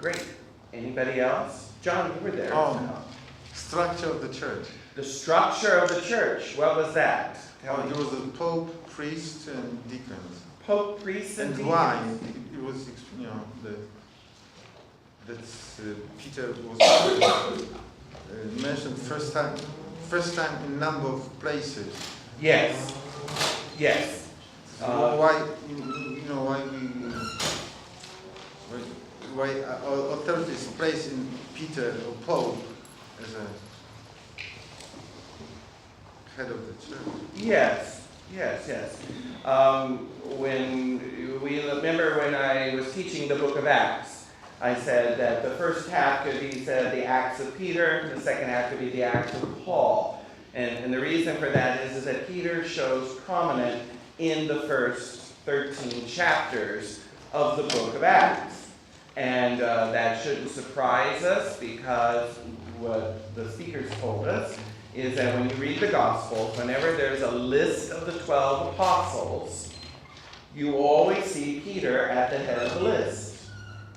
Great. Anybody else? John, you were there. Structure of the church. The structure of the church. What was that? There was a pope, priest, and deacons. Pope, priest, and deacons. Why? It was, Peter was mentioned first time in number of places. Yes. Yes. Why authority is placed in Peter or Pope as a head of the church? Yes. When we remember when I was teaching the book of Acts, I said that the first half could be said the Acts of Peter, the second half could be the Acts of Paul. And the reason for that is that Peter shows prominent in the first 13 chapters of the book of Acts. And that shouldn't surprise us, because what the speakers told us is that when you read the Gospels, whenever there's a list of the 12 apostles, you always see Peter at the head of the list.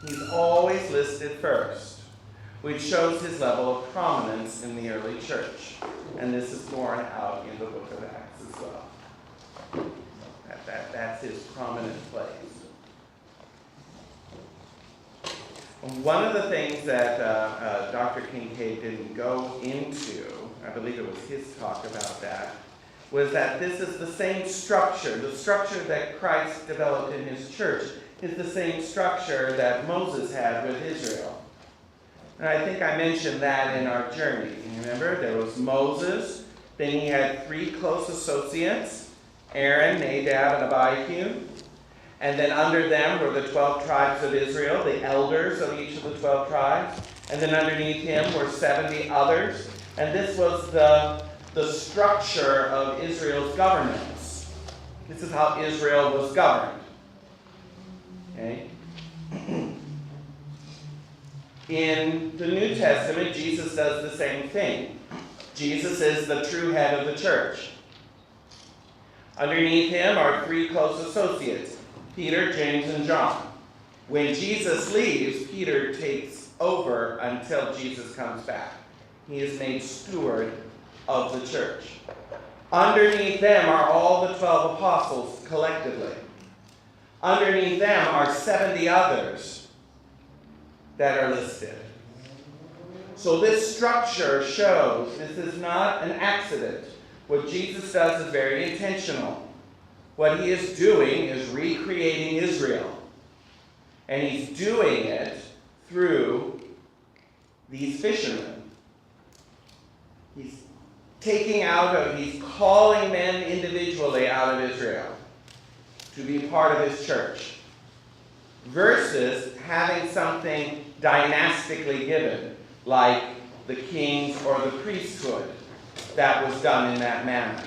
He's always listed first, which shows his level of prominence in the early church. And this is borne out in the book of Acts as well. That's his prominent place. One of the things that Dr. Kincaid didn't go into, I believe it was his talk about that, was that this is the same structure. The structure that Christ developed in his church is the same structure that Moses had with Israel. And I think I mentioned that in our journey. You remember? There was Moses, then he had 3 close associates, Aaron, Nadab, and Abihu. And then under them were the 12 tribes of Israel, the elders of each of the 12 tribes. And then underneath him were 70 others. And this was the structure of Israel's governance. This is how Israel was governed. Okay? In the New Testament, Jesus does the same thing. Jesus is the true head of the church. Underneath him are 3 close associates, Peter, James, and John. When Jesus leaves, Peter takes over until Jesus comes back. He is made steward of the church. Underneath them are all the 12 apostles collectively. Underneath them are 70 others that are listed. So this structure shows this is not an accident. What Jesus does is very intentional. What he is doing is recreating Israel. And he's doing it through these fishermen. He's he's calling men individually out of Israel to be part of his church, versus having something dynastically given, like the kings or the priesthood that was done in that manner.